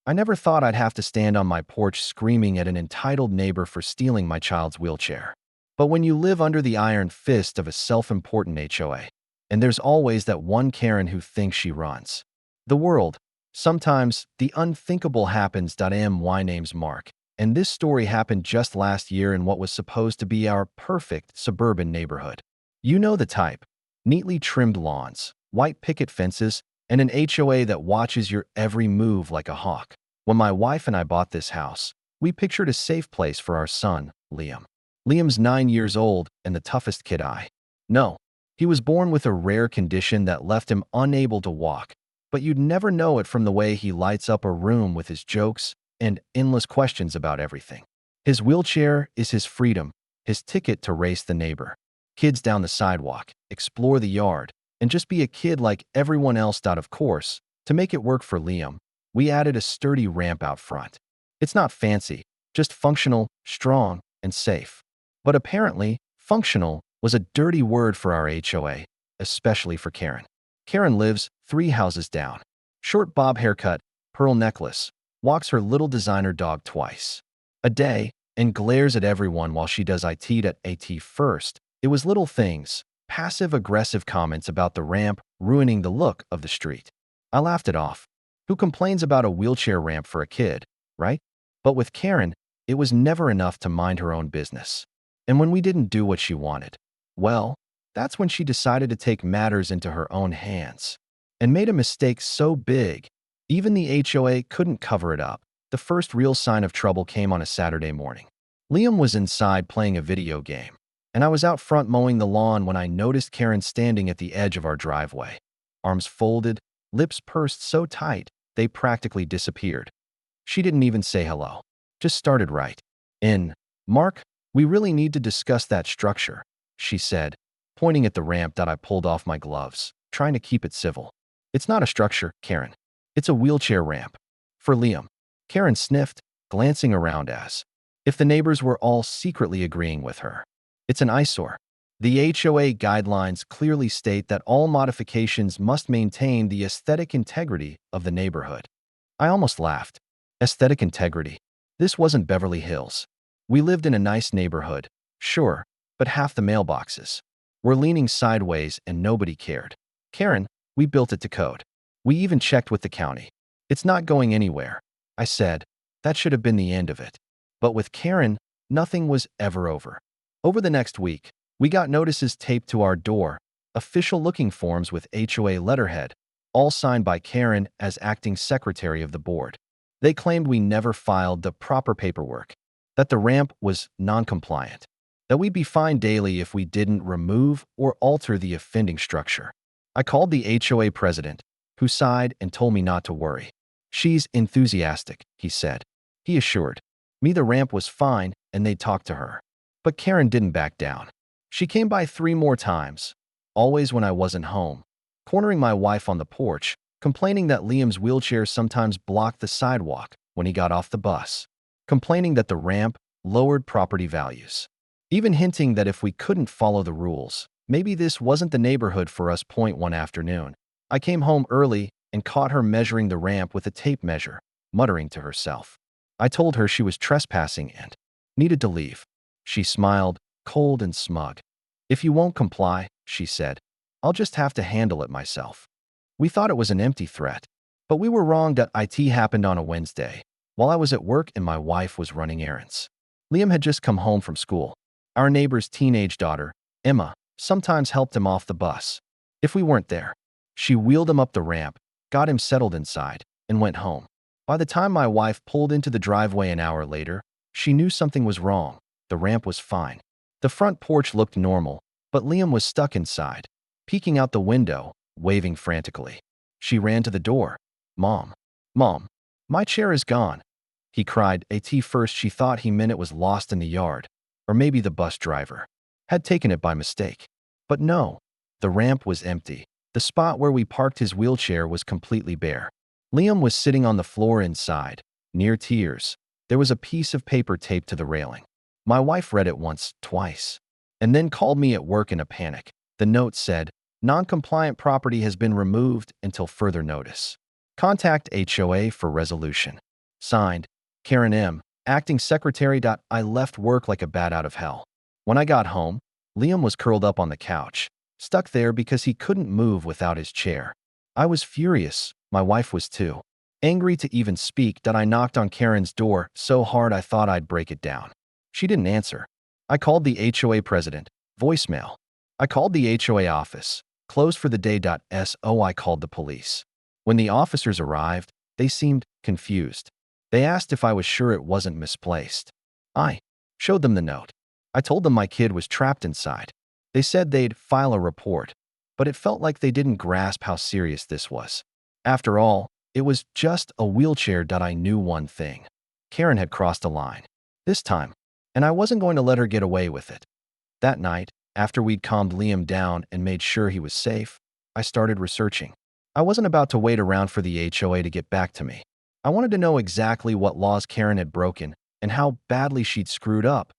I never thought I'd have to stand on my porch screaming at an entitled neighbor for stealing my child's wheelchair. But when you live under the iron fist of a self-important HOA, and there's always that one Karen who thinks she runs the world, sometimes the unthinkable happens. My name's Mark, and this story happened just last year in what was supposed to be our perfect suburban neighborhood. You know the type: neatly trimmed lawns, white picket fences, and an HOA that watches your every move like a hawk. When my wife and I bought this house, we pictured a safe place for our son, Liam. Liam's 9 years old and the toughest kid I know. He was born with a rare condition that left him unable to walk, but you'd never know it from the way he lights up a room with his jokes and endless questions about everything. His wheelchair is his freedom, his ticket to race the neighbor, kids down the sidewalk, explore the yard, and just be a kid like everyone else. Of course, to make it work for Liam, we added a sturdy ramp out front. It's not fancy, just functional, strong, and safe. But apparently, functional was a dirty word for our HOA, especially for Karen. Karen lives 3 houses down. Short bob haircut, pearl necklace, walks her little designer dog twice a day, and glares at everyone while she does at first. It was little things, passive-aggressive comments about the ramp ruining the look of the street. I laughed it off. Who complains about a wheelchair ramp for a kid, right? But with Karen, it was never enough to mind her own business. And when we didn't do what she wanted, well, that's when she decided to take matters into her own hands and made a mistake so big, even the HOA couldn't cover it up. The first real sign of trouble came on a Saturday morning. Liam was inside playing a video game, and I was out front mowing the lawn when I noticed Karen standing at the edge of our driveway. Arms folded, lips pursed so tight, they practically disappeared. She didn't even say hello, just started right in. "Mark, we really need to discuss that structure," she said, pointing at the ramp. I pulled off my gloves, trying to keep it civil. "It's not a structure, Karen. It's a wheelchair ramp. For Liam." Karen sniffed, glancing around as if the neighbors were all secretly agreeing with her. "It's an eyesore. The HOA guidelines clearly state that all modifications must maintain the aesthetic integrity of the neighborhood." I almost laughed. Aesthetic integrity? This wasn't Beverly Hills. We lived in a nice neighborhood, sure, but half the mailboxes were leaning sideways and nobody cared. "Karen, we built it to code. We even checked with the county. It's not going anywhere," I said. That should have been the end of it. But with Karen, nothing was ever over. Over the next week, we got notices taped to our door, official-looking forms with HOA letterhead, all signed by Karen as acting secretary of the board. They claimed we never filed the proper paperwork, that the ramp was non-compliant, that we'd be fined daily if we didn't remove or alter the offending structure. I called the HOA president, who sighed and told me not to worry. "She's enthusiastic," he said. He assured me the ramp was fine and they'd talk to her. But Karen didn't back down. She came by 3 more times, always when I wasn't home, cornering my wife on the porch, complaining that Liam's wheelchair sometimes blocked the sidewalk when he got off the bus, complaining that the ramp lowered property values, even hinting that if we couldn't follow the rules, maybe this wasn't the neighborhood for us. One afternoon, I came home early and caught her measuring the ramp with a tape measure, muttering to herself. I told her she was trespassing and needed to leave. She smiled, cold and smug. "If you won't comply," she said, "I'll just have to handle it myself." We thought it was an empty threat, but we were wrong. It happened on a Wednesday, while I was at work and my wife was running errands. Liam had just come home from school. Our neighbor's teenage daughter, Emma, sometimes helped him off the bus. If we weren't there, she wheeled him up the ramp, got him settled inside, and went home. By the time my wife pulled into the driveway an hour later, she knew something was wrong. The ramp was fine. The front porch looked normal, but Liam was stuck inside, peeking out the window, waving frantically. She ran to the door. Mom, my chair is gone," he cried. At first she thought he meant it was lost in the yard, or maybe the bus driver had taken it by mistake. But no, the ramp was empty. The spot where we parked his wheelchair was completely bare. Liam was sitting on the floor inside, near tears. There was a piece of paper taped to the railing. My wife read it once, twice, and then called me at work in a panic. The note said, "Non-compliant property has been removed until further notice. Contact HOA for resolution." Signed, Karen M., acting secretary. I left work like a bat out of hell. When I got home, Liam was curled up on the couch, stuck there because he couldn't move without his chair. I was furious. My wife was too. Angry to even speak, I knocked on Karen's door so hard I thought I'd break it down. She didn't answer. I called the HOA president. Voicemail. I called the HOA office. Closed for the day. I called the police. When the officers arrived, they seemed confused. They asked if I was sure it wasn't misplaced. I showed them the note. I told them my kid was trapped inside. They said they'd file a report, but it felt like they didn't grasp how serious this was. After all, it was just a wheelchair. I knew one thing. Karen had crossed a line. This time, and I wasn't going to let her get away with it. That night, after we'd calmed Liam down and made sure he was safe, I started researching. I wasn't about to wait around for the HOA to get back to me. I wanted to know exactly what laws Karen had broken and how badly she'd screwed up.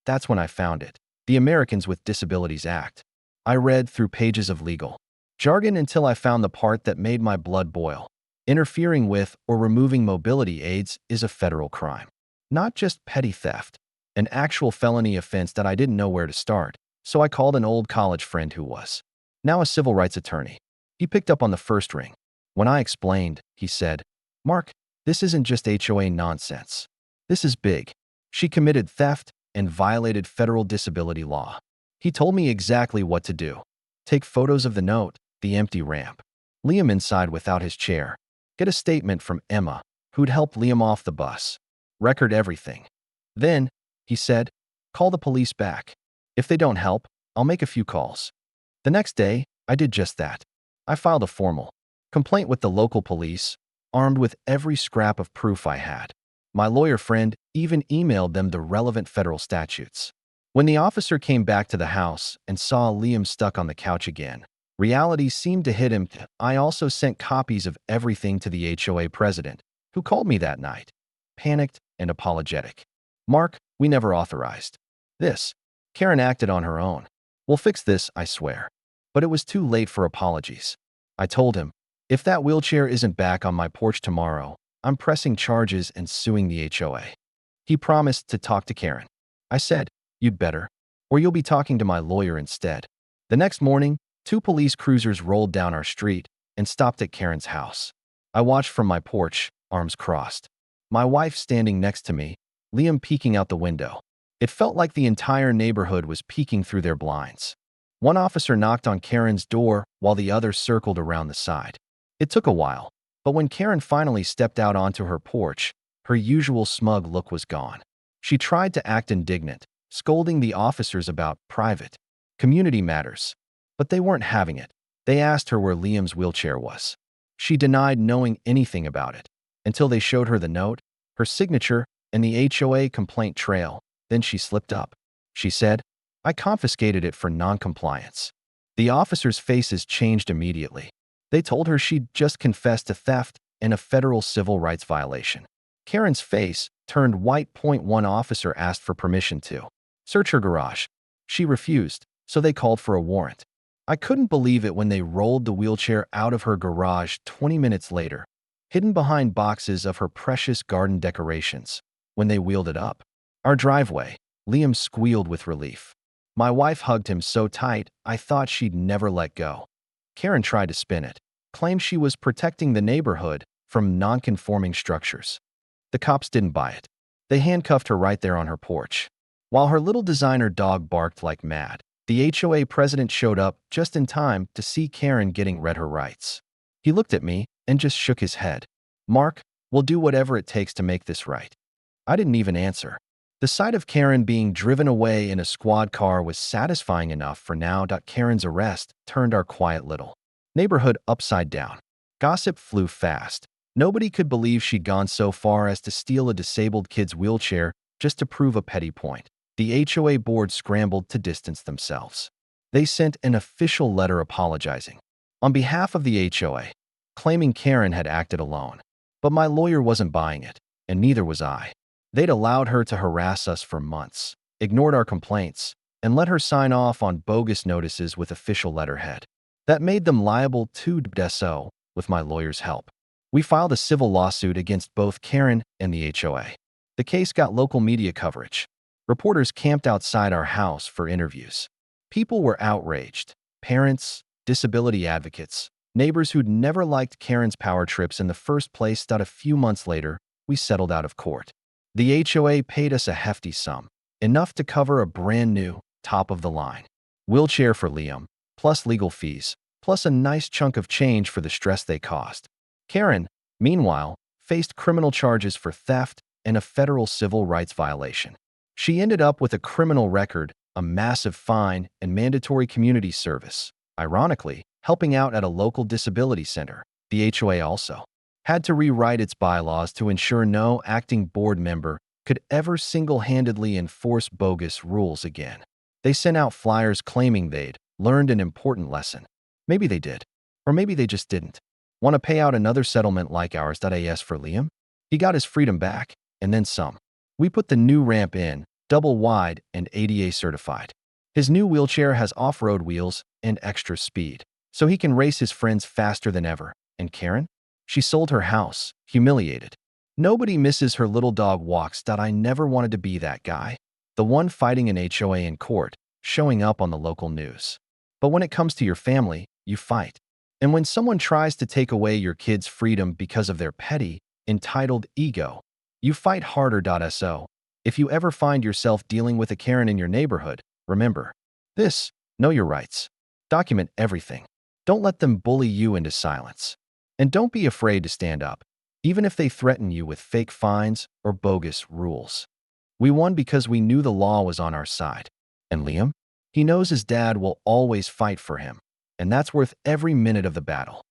That's when I found it. The Americans with Disabilities Act. I read through pages of legal jargon until I found the part that made my blood boil. Interfering with or removing mobility aids is a federal crime. Not just petty theft, an actual felony offense that I didn't know where to start, so I called an old college friend who was now a civil rights attorney. He picked up on the first ring. When I explained, he said, "Mark, this isn't just HOA nonsense. This is big. She committed theft and violated federal disability law." He told me exactly what to do. Take photos of the note, the empty ramp, Liam inside without his chair, get a statement from Emma, who'd helped Liam off the bus, record everything. Then, he said, call the police back. If they don't help, I'll make a few calls. The next day, I did just that. I filed a formal complaint with the local police, armed with every scrap of proof I had. My lawyer friend even emailed them the relevant federal statutes. When the officer came back to the house and saw Liam stuck on the couch again, reality seemed to hit him. I also sent copies of everything to the HOA president, who called me that night, panicked and apologetic. "Mark, we never authorized this. Karen acted on her own. We'll fix this, I swear." But it was too late for apologies. I told him, if that wheelchair isn't back on my porch tomorrow, I'm pressing charges and suing the HOA. He promised to talk to Karen. I said, "You'd better, or you'll be talking to my lawyer instead." The next morning, 2 police cruisers rolled down our street and stopped at Karen's house. I watched from my porch, arms crossed. My wife standing next to me, Liam peeking out the window. It felt like the entire neighborhood was peeking through their blinds. One officer knocked on Karen's door while the other circled around the side. It took a while, but when Karen finally stepped out onto her porch, her usual smug look was gone. She tried to act indignant, scolding the officers about private community matters. But they weren't having it. They asked her where Liam's wheelchair was. She denied knowing anything about it until they showed her the note, her signature, and the HOA complaint trail. Then she slipped up. She said, "I confiscated it for noncompliance." The officers' faces changed immediately. They told her she'd just confessed to theft and a federal civil rights violation. Karen's face turned white. One officer asked for permission to search her garage. She refused, so they called for a warrant. I couldn't believe it when they rolled the wheelchair out of her garage 20 minutes later, hidden behind boxes of her precious garden decorations. When they wheeled it up our driveway, Liam squealed with relief. My wife hugged him so tight, I thought she'd never let go. Karen tried to spin it, claimed she was protecting the neighborhood from non-conforming structures. The cops didn't buy it. They handcuffed her right there on her porch. While her little designer dog barked like mad, the HOA president showed up just in time to see Karen getting read her rights. He looked at me and just shook his head. "Mark, we'll do whatever it takes to make this right." I didn't even answer. The sight of Karen being driven away in a squad car was satisfying enough for now. Karen's arrest turned our quiet little neighborhood upside down. Gossip flew fast. Nobody could believe she'd gone so far as to steal a disabled kid's wheelchair just to prove a petty point. The HOA board scrambled to distance themselves. They sent an official letter apologizing on behalf of the HOA, claiming Karen had acted alone. But my lawyer wasn't buying it, and neither was I. They'd allowed her to harass us for months, ignored our complaints, and let her sign off on bogus notices with official letterhead. That made them liable to DSO with my lawyer's help. We filed a civil lawsuit against both Karen and the HOA. The case got local media coverage. Reporters camped outside our house for interviews. People were outraged. Parents, disability advocates, neighbors who'd never liked Karen's power trips in the first place. A few months later, we settled out of court. The HOA paid us a hefty sum, enough to cover a brand new, top-of-the-line wheelchair for Liam, plus legal fees, plus a nice chunk of change for the stress they caused. Karen, meanwhile, faced criminal charges for theft and a federal civil rights violation. She ended up with a criminal record, a massive fine, and mandatory community service. Ironically, helping out at a local disability center. The HOA also had to rewrite its bylaws to ensure no acting board member could ever single-handedly enforce bogus rules again. They sent out flyers claiming they'd learned an important lesson. Maybe they did, or maybe they just didn't. Want to pay out another settlement like ours? As for Liam, he got his freedom back, and then some. We put the new ramp in, double wide and ADA certified. His new wheelchair has off-road wheels and extra speed, so he can race his friends faster than ever. And Karen? She sold her house, humiliated. Nobody misses her little dog walks. I never wanted to be that guy. The one fighting an HOA in court, showing up on the local news. But when it comes to your family, you fight. And when someone tries to take away your kid's freedom because of their petty, entitled ego, you fight harder. So, if you ever find yourself dealing with a Karen in your neighborhood, remember this: know your rights. Document everything. Don't let them bully you into silence. And don't be afraid to stand up, even if they threaten you with fake fines or bogus rules. We won because we knew the law was on our side. And Liam? He knows his dad will always fight for him, and that's worth every minute of the battle.